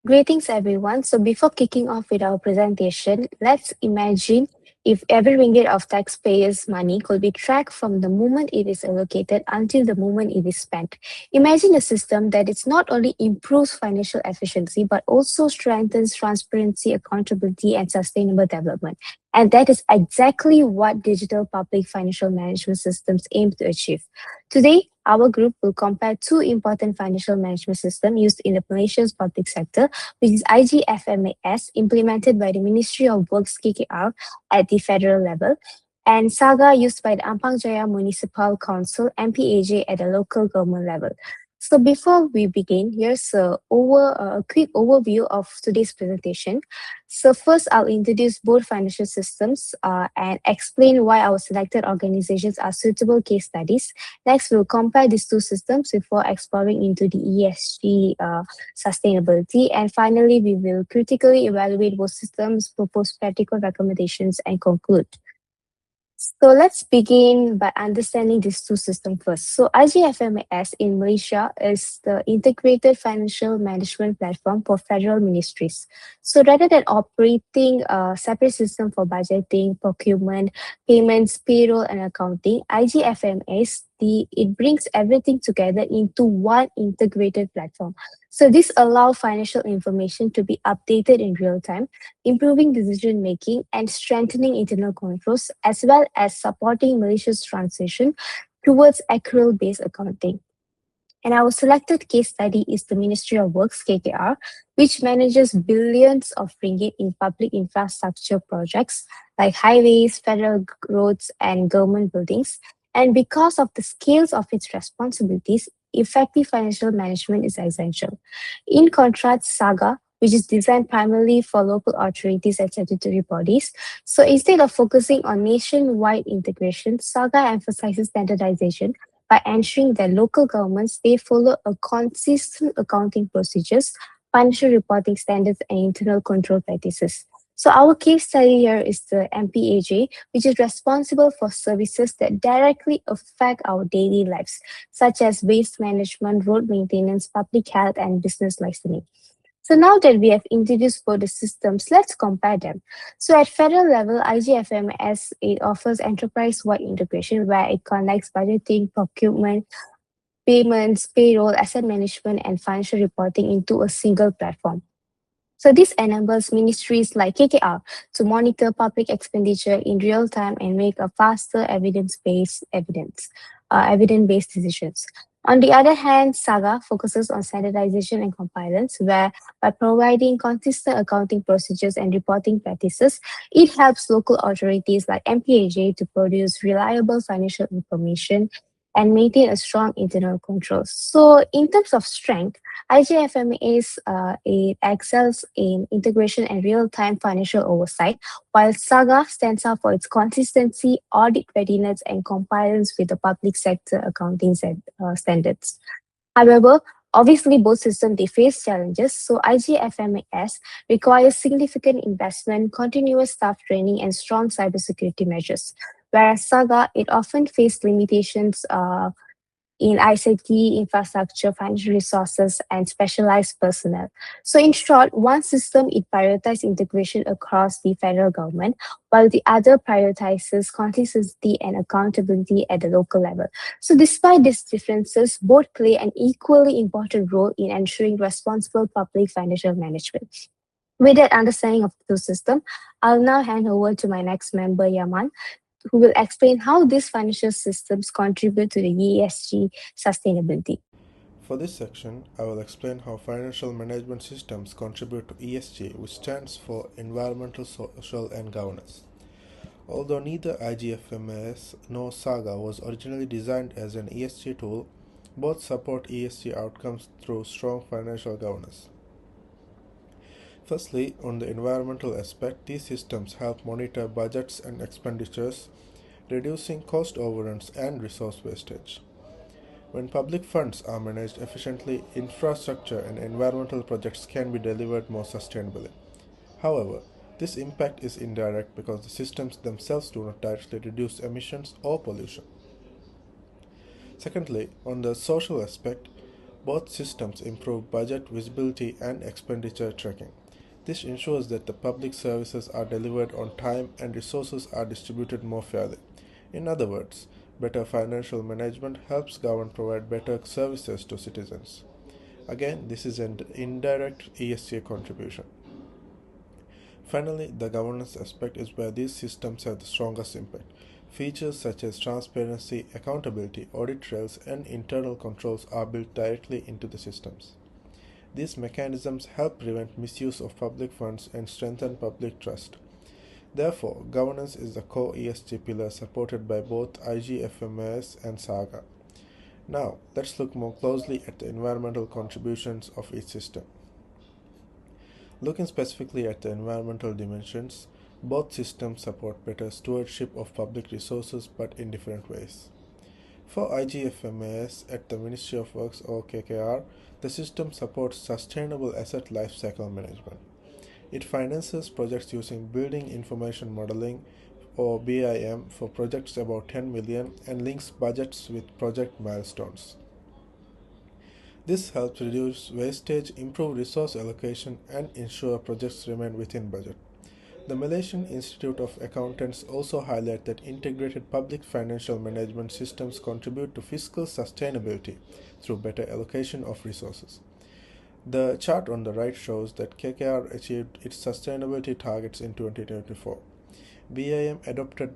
Greetings, everyone. So, before kicking off with our presentation, let's imagine if every ringgit of taxpayers' money could be tracked from the moment it is allocated until the moment it is spent. Imagine a system that is not only improves financial efficiency but also strengthens transparency, accountability, and sustainable development. And that is exactly what digital public financial management systems aim to achieve. Today, our group will compare two important financial management systems used in the Malaysia's public sector, which is IGFMAS, implemented by the Ministry of Works KKR at the federal level, and SAGA, used by the Ampang Jaya Municipal Council MPAJ at the local government level. So before we begin, here's a quick overview of today's presentation. So first, I'll introduce both financial systems and explain why our selected organizations are suitable case studies. Next, we'll compare these two systems before exploring into the ESG sustainability. And finally, we will critically evaluate both systems, propose practical recommendations, and conclude. So let's begin by understanding these two systems first. So IGFMAS in Malaysia is the integrated financial management platform for federal ministries. So rather than operating a separate system for budgeting, procurement, payments, payroll, and accounting, IGFMAS it brings everything together into one integrated platform. So this allows financial information to be updated in real time, improving decision making and strengthening internal controls, as well as supporting Malaysia's transition towards accrual based accounting. And our selected case study is the Ministry of Works KKR, which manages billions of ringgit in public infrastructure projects like highways, federal roads, and government buildings. And because of the scales of its responsibilities, effective financial management is essential. In contrast, SAGA, which is designed primarily for local authorities and statutory bodies. So instead of focusing on nationwide integration, SAGA emphasizes standardization by ensuring that local governments they follow a consistent accounting procedures, financial reporting standards, and internal control practices. So our case study here is the MPAJ, which is responsible for services that directly affect our daily lives, such as waste management, road maintenance, public health, and business licensing. So now that we have introduced both the systems, let's compare them. So at federal level, IGFMS, it offers enterprise-wide integration where it connects budgeting, procurement, payments, payroll, asset management, and financial reporting into a single platform. So this enables ministries like KKR to monitor public expenditure in real time and make a faster evidence-based decisions. On the other hand, SAGA focuses on standardization and compliance, where by providing consistent accounting procedures and reporting practices, it helps local authorities like MPAJ to produce reliable financial information and maintain a strong internal control. So, in terms of strength, IGFM it excels in integration and real-time financial oversight, while Saga stands out for its consistency, audit readiness, and compliance with the public sector accounting standards. However, obviously both systems they face challenges, so IGFMAS requires significant investment, continuous staff training, and strong cybersecurity measures. Whereas Saga, it often faced limitations in ICT, infrastructure, financial resources, and specialized personnel. So in short, one system it prioritizes integration across the federal government, while the other prioritizes consistency and accountability at the local level. So despite these differences, both play an equally important role in ensuring responsible public financial management. With that understanding of the system, I'll now hand over to my next member, Yaman, who will explain how these financial systems contribute to the ESG sustainability. For this section, I will explain how financial management systems contribute to ESG, which stands for Environmental, Social, and Governance. Although neither IGFMS nor SAGA was originally designed as an ESG tool, both support ESG outcomes through strong financial governance. Firstly, on the environmental aspect, these systems help monitor budgets and expenditures, reducing cost overruns and resource wastage. When public funds are managed efficiently, infrastructure and environmental projects can be delivered more sustainably. However, this impact is indirect because the systems themselves do not directly reduce emissions or pollution. Secondly, on the social aspect, Both systems improve budget visibility and expenditure tracking. This ensures that the public services are delivered on time and resources are distributed more fairly. In other words, better financial management helps government provide better services to citizens. Again, this is an indirect ESG contribution. Finally, the governance aspect is where these systems have the strongest impact. Features such as transparency, accountability, audit trails, and internal controls are built directly into the systems. These mechanisms help prevent misuse of public funds and strengthen public trust. Therefore, governance is the core ESG pillar supported by both IGFMAS and SAGA. Now, let's look more closely at the environmental contributions of each system. Looking specifically at the environmental dimensions, both systems support better stewardship of public resources but in different ways. For IGFMAS at the Ministry of Works or KKR, the system supports sustainable asset lifecycle management. It finances projects using Building Information Modeling or BIM for projects about 10 million and links budgets with project milestones. This helps reduce wastage, improve resource allocation, and ensure projects remain within budget. The Malaysian Institute of Accountants also highlight that integrated public financial management systems contribute to fiscal sustainability through better allocation of resources. The chart on the right shows that KKR achieved its sustainability targets in 2024. BIM adopted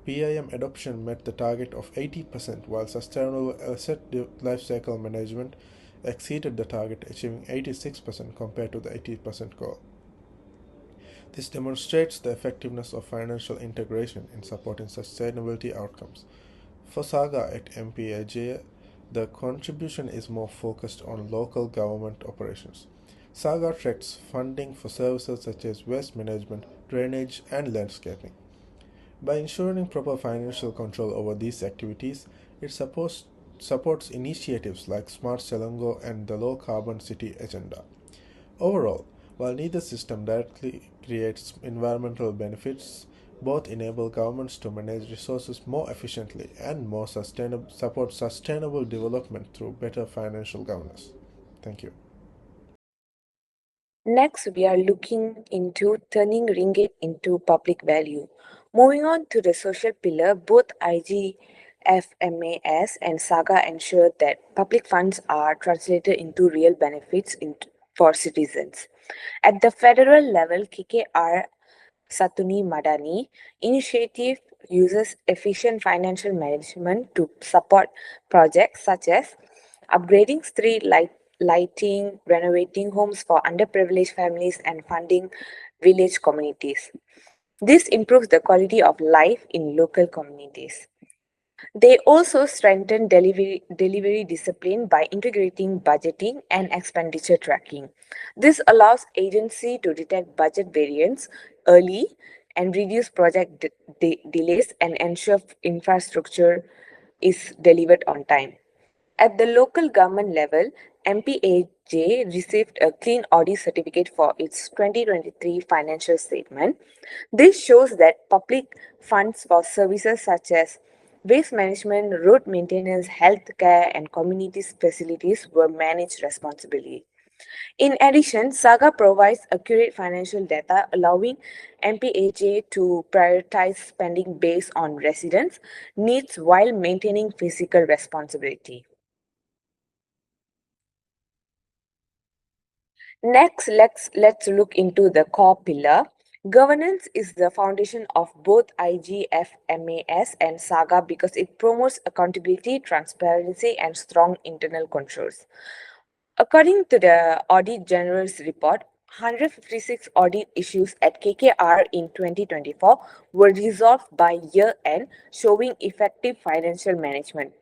BIM adoption met the target of 80%, while sustainable asset lifecycle management exceeded the target, achieving 86% compared to the 80% goal. This demonstrates the effectiveness of financial integration in supporting sustainability outcomes. For Saga at MPAJ, the contribution is more focused on local government operations. Saga tracks funding for services such as waste management, drainage, and landscaping. By ensuring proper financial control over these activities, it supports initiatives like Smart Selangor and the Low Carbon City Agenda. Overall, while neither system directly creates environmental benefits, both enable governments to manage resources more efficiently and support sustainable development through better financial governance. Thank you. Next, we are looking into turning ringgit into public value. Moving on to the social pillar, both IGFMAS and SAGA ensure that public funds are translated into real benefits for citizens. At the federal level, KKR Satuni Madani initiative uses efficient financial management to support projects such as upgrading lighting, renovating homes for underprivileged families, and funding village communities. This improves the quality of life in local communities. They also strengthen delivery discipline by integrating budgeting and expenditure tracking. This allows agency to detect budget variance early and reduce project delays and ensure infrastructure is delivered on time. At the local government level, MPAJ received a clean audit certificate for its 2023 financial statement. This shows that public funds for services such as waste management, road maintenance, healthcare, and community facilities were managed responsibly. In addition, Saga provides accurate financial data, allowing MPAJ to prioritize spending based on residents' needs while maintaining fiscal responsibility. Next, let's look into the core pillar. Governance is the foundation of both IGFMAS and SAGA because it promotes accountability, transparency, and strong internal controls. According to the Audit General's report, 156 audit issues at KKR in 2024 were resolved by year end, showing effective financial management.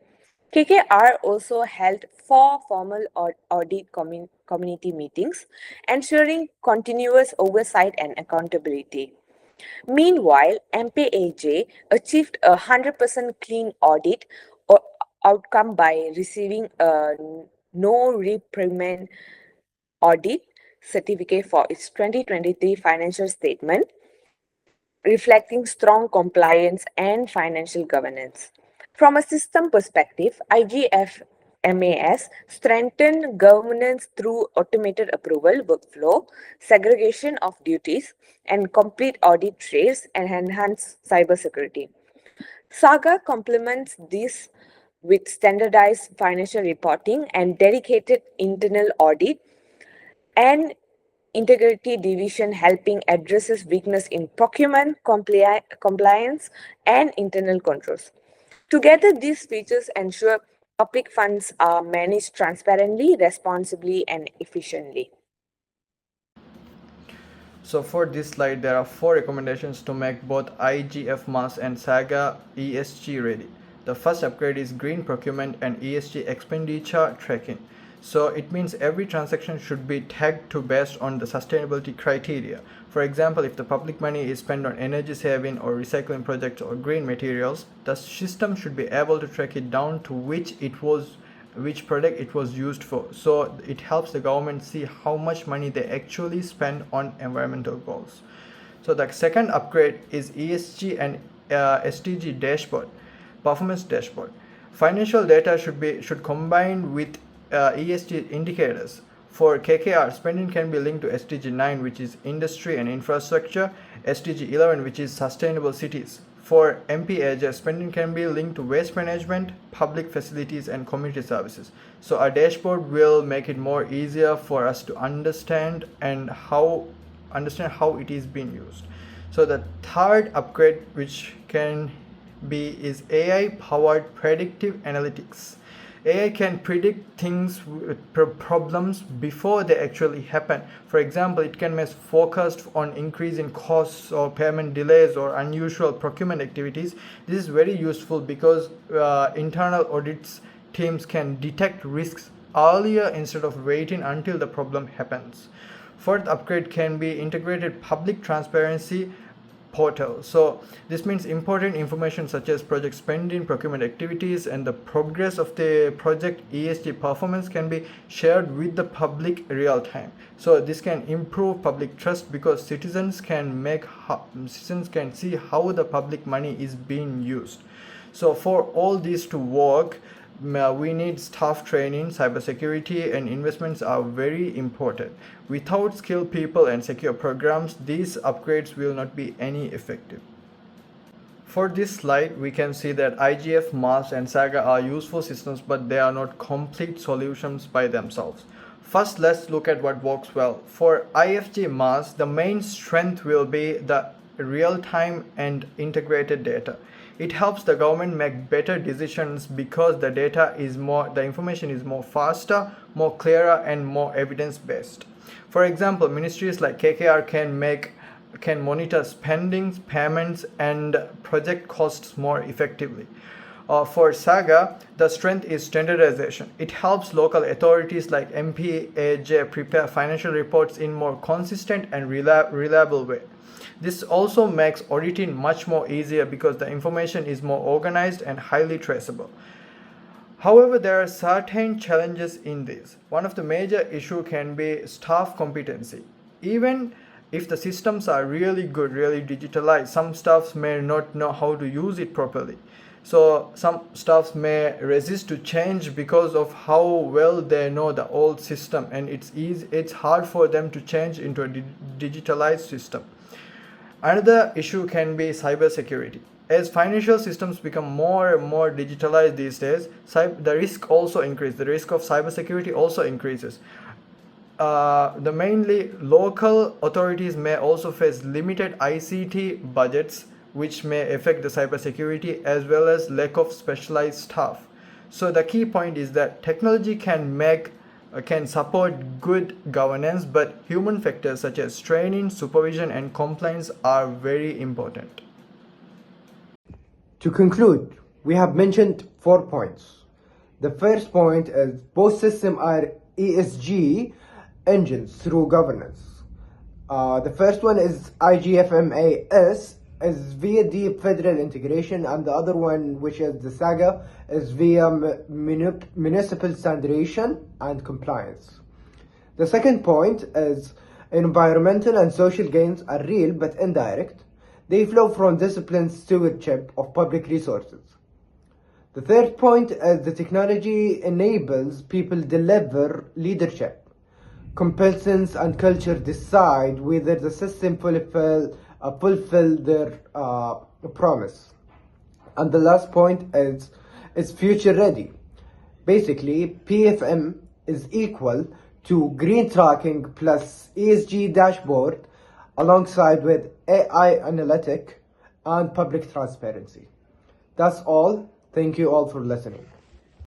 KKR also held four formal audit community meetings, ensuring continuous oversight and accountability. Meanwhile, MPAJ achieved a 100% clean audit outcome by receiving a no reprimand audit certificate for its 2023 financial statement, reflecting strong compliance and financial governance. From a system perspective, IGFMAS MAS strengthen governance through automated approval workflow, segregation of duties, and complete audit trails and enhance cybersecurity. Saga complements this with standardized financial reporting and dedicated internal audit and integrity division helping addresses weakness in procurement, compliance, and internal controls. Together, these features ensure public funds are managed transparently, responsibly, and efficiently. So for this slide, there are 4 recommendations to make both IGF Mass and Saga ESG ready. The first upgrade is green procurement and ESG expenditure tracking. So it means every transaction should be tagged to based on the sustainability criteria. For example, if the public money is spent on energy saving or recycling projects or green materials, the system should be able to track it down to which product it was used for. So it helps the government see how much money they actually spend on environmental goals. So the second upgrade is ESG and SDG dashboard, performance dashboard. Financial data should combine with ESG indicators. For KKR, spending can be linked to SDG 9, which is industry and infrastructure, SDG 11, which is sustainable cities. For MPAJ, spending can be linked to waste management, public facilities, and community services. So our dashboard will make it more easier for us to understand how it is being used. So the third upgrade which can be is AI powered predictive analytics. AI can predict things, problems before they actually happen. For example, it can make forecast on increase in costs or payment delays or unusual procurement activities. This is very useful because internal audits teams can detect risks earlier instead of waiting until the problem happens. Fourth upgrade can be integrated public transparency portal. So this means important information such as project spending, procurement activities, and the progress of the project ESG performance can be shared with the public real time. So this can improve public trust because citizens can see how the public money is being used. So for all these to work, we need staff training. Cybersecurity and investments are very important. Without skilled people and secure programs, these upgrades will not be any effective. For this slide, we can see that IGF, MAS, and Saga are useful systems, but they are not complete solutions by themselves. First, let's look at what works well. For IFG MAS, the main strength will be the real-time and integrated data. It helps the government make better decisions because the information is more faster, more clearer, and more evidence-based. For example, ministries like KKR can monitor spendings, payments, and project costs more effectively. For Saga, the strength is standardization. It helps local authorities like MPAJ prepare financial reports in more consistent and reliable way. This also makes auditing much more easier because the information is more organized and highly traceable. However, there are certain challenges in this. One of the major issues can be staff competency. Even if the systems are really good, really digitalized, some staffs may not know how to use it properly. So some staffs may resist to change because of how well they know the old system, and it's hard for them to change into a digitalized system. Another issue can be cybersecurity. As financial systems become more and more digitalized these days, the risk also increases. The risk of cybersecurity also increases. The mainly local authorities may also face limited ICT budgets, which may affect the cybersecurity as well as lack of specialized staff. So the key point is that technology can support good governance, but human factors such as training, supervision, and compliance are very important. To conclude, we have mentioned 4 points. The first point is both systems are ESG engines through governance. The first one is IGFMAS is via deep federal integration, and the other one, which is the Saga, is via municipal standardization and compliance. The second point is environmental and social gains are real but indirect. They flow from disciplined stewardship of public resources. The third point is the technology enables people deliver leadership. Compulsions and culture decide whether the system fulfill their promise. And the last point is future ready. Basically, PFM is equal to green tracking plus ESG dashboard alongside with AI analytic and public transparency. That's all. Thank you all for listening.